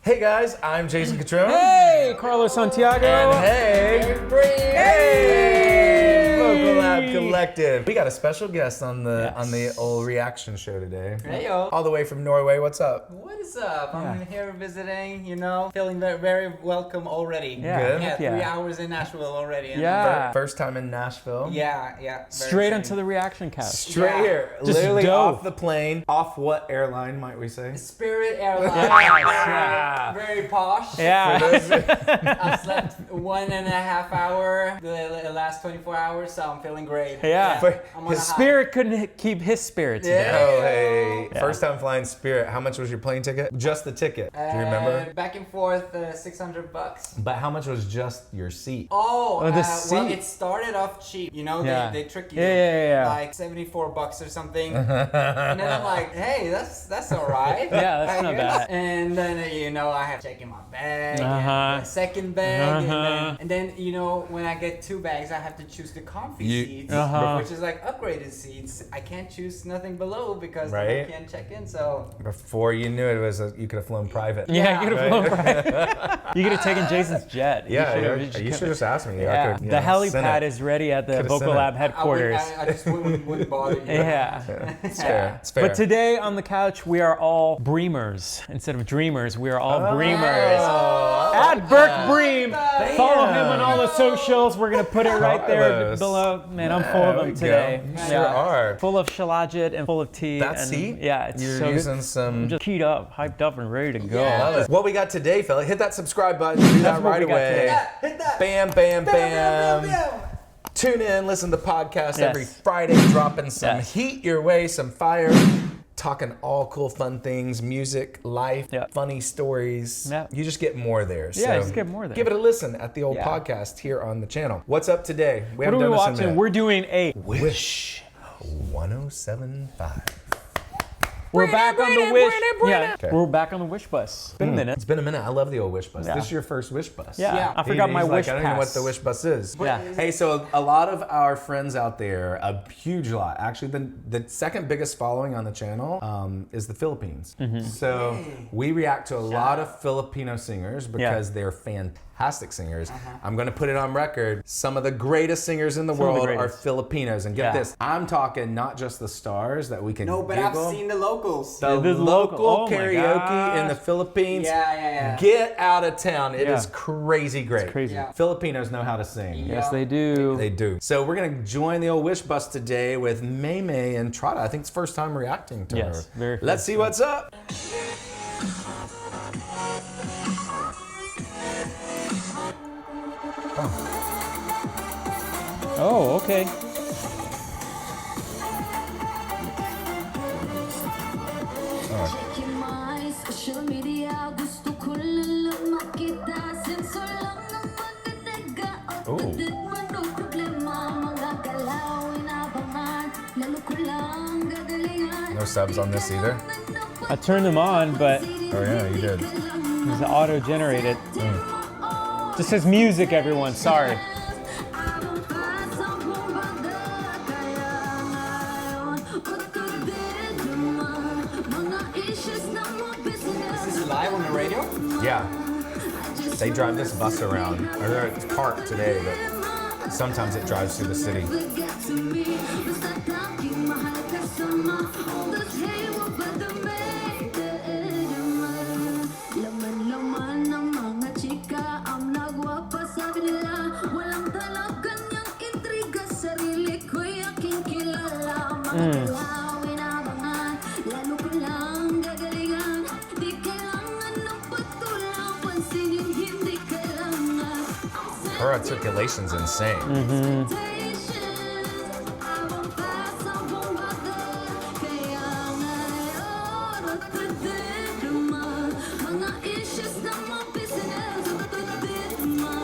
Hey guys, I'm Jason Catrone. Hey, Carlos Santiago. And hey, Hey! Vocal Lab Collective. We got a special guest on the old reaction show today. Hey yo. All the way from Norway. What's up? What is up? I'm here visiting, feeling very, very welcome already. Good. Yeah, Yeah. 3 hours in Nashville already. and Yeah. First time in Nashville. Yeah. Very Straight exciting. onto the reaction couch. Straight Yeah. here. Just Literally dope. off the plane. Off what airline might we say? Spirit Airlines. Yeah. Very posh. Yeah. I've slept 1.5 hours the last 24 hours, so I'm feeling great. Yeah. I'm on His a high. spirit couldn't keep his spirit today. Yeah. Oh, hey. First time flying Spirit. How much was your plane ticket? Just the ticket. Do you remember? Back and forth, $600. But how much was just your seat? Oh, the well, seat. it started off cheap. Yeah. They trick you. Yeah. Like $74 or something. And then I'm like, hey, that's all right. Yeah, that's I not guess. bad. And then I have to check in my bag, Uh-huh. and the second bag, Uh-huh. and then when I get 2 bags, I have to choose the comfy seats, Uh-huh. which is like upgraded seats. I can't choose nothing below because then Right. I can't check in. So Before you knew it, you could have flown private. Yeah, you could have flown private. You could have taken Jason's jet. Yeah, You you should just ask me. I Yeah, could, the send helipad it. is ready at the Could've Vocal sent it. Lab headquarters. I just wouldn't bother you. Yeah. It's fair. It's fair. But today on the couch, we are all Breamers. Instead of dreamers, we are all Breamers. At Burke Bream. Follow him on all the socials. We're going to put it right there Carlos. below. Man, I'm full of There them we today. go. You sure are. Full of shallajit and full of tea. That and, seat? Yeah, it's You're so using good. some. I'm just keyed up, hyped up, and ready to go. Love it. What we got today, fella? Hit that subscribe button. Do that what right we got away. today. Hit that. Bam, bam, bam. Tune in, listen to podcasts every Yes. Friday, dropping some Yes. heat your way, some fire, talking all cool, fun things, music, life, Yeah. funny stories. Yeah. You just get more there. Yeah, so just get more there. Give it a listen at the old Yeah. podcast here on the channel. What's up today? We What are we done this in a watching? minute. We're doing a Wish 1075. We're back on the Wish. Yeah, Okay. we're back on the Wish bus. It's been a minute. It's been a minute. I love the old Wish bus. Yeah. This is your first Wish bus. Yeah, Yeah. I forgot my He's Wish like, I don't know what pass. the Wish bus is. Yeah. Hey, so a lot of our friends out there, a huge lot, actually the second biggest following on the channel is the Philippines. Mm-hmm. So we react to a lot of Filipino singers because they're fantastic singers. I'm gonna put it on record. Some of the greatest singers in the of the world are greatest. Filipinos. And get Yeah. this, I'm talking not just the stars that we can No, but Google. I've seen the locals. The This local local- oh my karaoke in the gosh. Philippines. Yeah. Get out of town. It Yeah. is crazy great. crazy. Yeah. Filipinos know how to sing. Yeah. Yes, they do. They do. So we're going to join the old Wish bus today with Maymay and Trotta. I think it's first time reacting to Yes, her. very Let's first see time. what's up. Oh, okay. Check your mind, social media, gusto ko lang makita. Sensor lang naman nanaga. Autodedma, no problema. Mga galaw, inabangan. Lalo ko lang gagalingan. No subs on this either. I turned them on, but Oh yeah, you did. it was auto-generated. Just says music, everyone. Sorry. This is live on the radio? Yeah. They drive this bus around. Or it's parked today, but sometimes it drives through the city. Laman-laman ng mga chika ang nagwapa sa kanila. Walang talagang niyang intriga. Sarili ko'y aking kilala. Mga galaw, inabangan. Lalo ko lang gagalingan. Di kailangan ng patulang. Pansin yung hindi kailangan. Her articulation's insane. Abang pasa bumbada. Kaya ngayon, autodedma. Mga issues na mga business. Autodedma.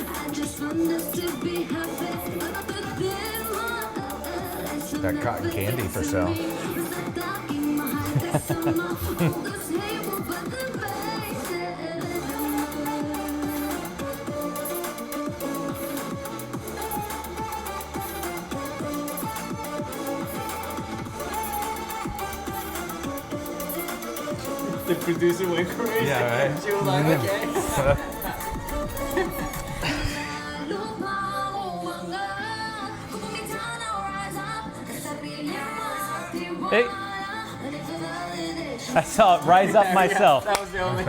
I just want us to be happy. Autodedma. Got cotton candy for sale. The producer went crazy. Yeah, right? She was like, okay. Hey. I saw it rise up myself. That was the only.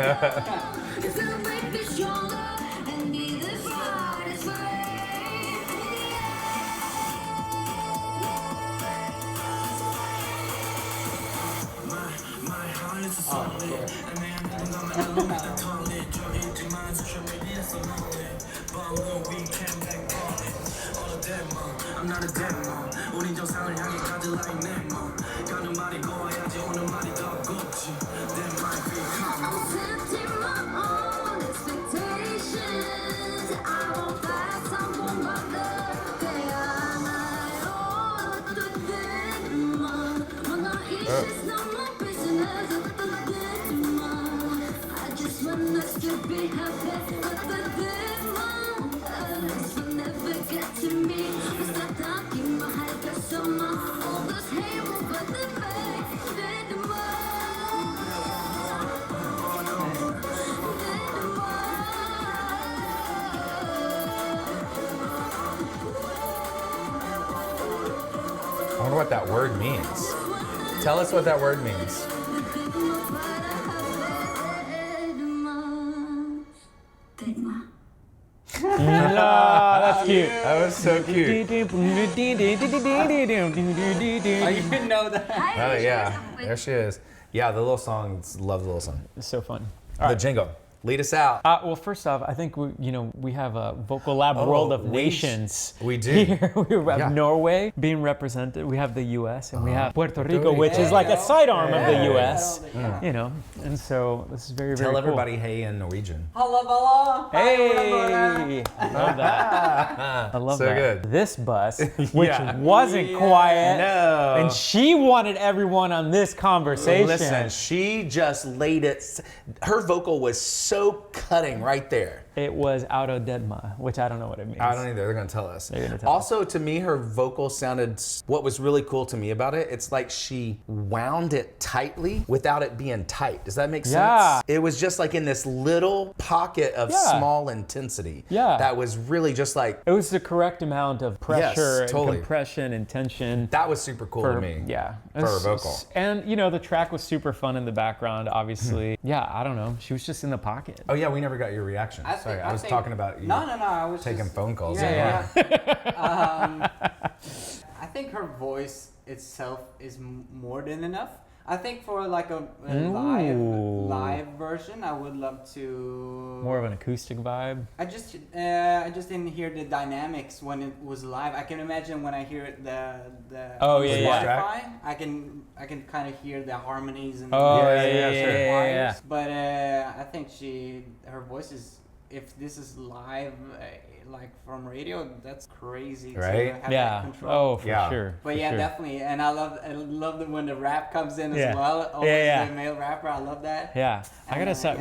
I'm not a demo. 우린 저 상을 향해 가지 like Nemo. 가는 말이 고와야지 오는 말이 더 곱지. That might be common. Setting my own expectations. I won't fight someone but the I just want us to be happy. Will never get to me. Stop talking mahal ka sa mga oras. Hey, mo ba I wonder what that word means. Tell us what that word means. That's cute. That was so cute. Oh, you didn't know that? Oh yeah, there she is. Yeah, the little song. Love the little song. It's so fun. The jingle. Lead us out. Well, first off, I think we have a Vocal Lab World of Nations. We do. Here we have Yeah. Norway being represented. We have the U.S. and we have Puerto Rico, which is like a sidearm of the U.S. You know, and so this is very Tell very cool. everybody hey in Norwegian. Hello. Hey, I love that. I love So that. good. This bus, which Yeah. wasn't quiet, No. and she wanted everyone on this conversation. Listen, she just laid it. Her vocal was so cutting right there. It was Autodedma, which I don't know what it means. I don't either. They're gonna tell us. They're gonna tell Also, to me, her vocal sounded. What was really cool to me about it, it's like she wound it tightly without it being tight. Does that make Yeah. sense? It was just like in this little pocket of Yeah. small intensity. Yeah. That was really just like. It was the correct amount of pressure and totally. compression and tension. That was super cool to me. Yeah. For her vocal. And the track was super fun in the background, obviously. Yeah, I don't know. She was just in the pocket. Oh yeah, we never got your reaction. Sorry, I was talking about you. No. I was taking just, phone calls. Yeah. I think her voice itself is more than enough. I think for like a live version, I would love to. More of an acoustic vibe. I just didn't hear the dynamics when it was live. I can imagine when I hear it the Spotify, I can kind of hear the harmonies and yeah. But I think her voice is, if this is live like from radio, that's crazy Right? to have that control. Oh, for sure. But for yeah, sure. definitely, and I love when the rap comes in as well. Always the male rapper, I love that. Yeah,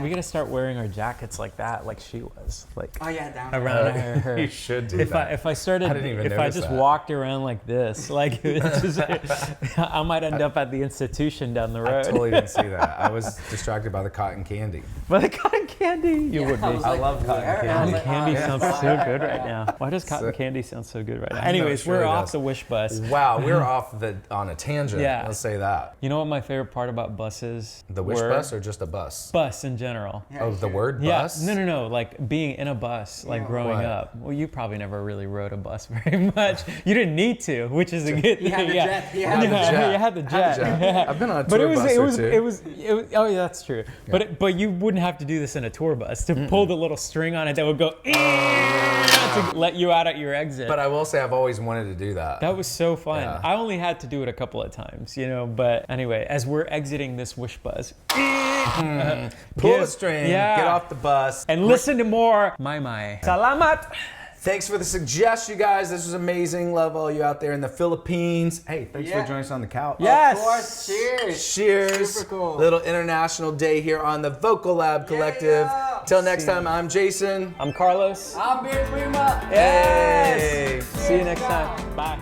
we gotta start wearing our jackets like that, like she was, like Down around her. You should do that. If I started, I didn't even if I notice just that. walked around like this, like it's just, I might end up at the institution down the I road. totally didn't see that. I was distracted by the cotton candy. But the cotton candy, you would be. I love cotton candy. Cotton candy sounds so good right now. Why does cotton candy sound so good right now? Anyways, sure we're it off does. the Wish bus. Wow, we're off on a tangent. Yeah. Let's say that. You know what my favorite part about buses? The Wish were? bus or just a bus? Bus in general. Oh, the word Yeah, bus? no, like being in a bus, like growing What? up. Well, you probably never really rode a bus very much. You didn't need to, which is a good thing. You had the jet. You had the jet. Yeah. I've been on a But tour bus or two. it was. Oh yeah, that's true. But you wouldn't have to do this in a tour bus to pull the little string on it that would go to let you out at your exit. But I will say I've always wanted to do that. That was so fun. Yeah. I only had to do it a couple of times, But anyway, as we're exiting this Wish bus, Pull the string, get off the bus. and listen to more Maymay. Salamat! Thanks for the suggestion, you guys. This was amazing. Love all you out there in the Philippines. Hey, thanks for joining us on the couch. Yes! Of course, cheers. Cheers. Super cool. Little International Day here on the Vocal Lab Collective. Yeah. Till next time, I'm Jason. I'm Carlos. I'm Beard Prima. Yes! Hey. See you next time. Bye.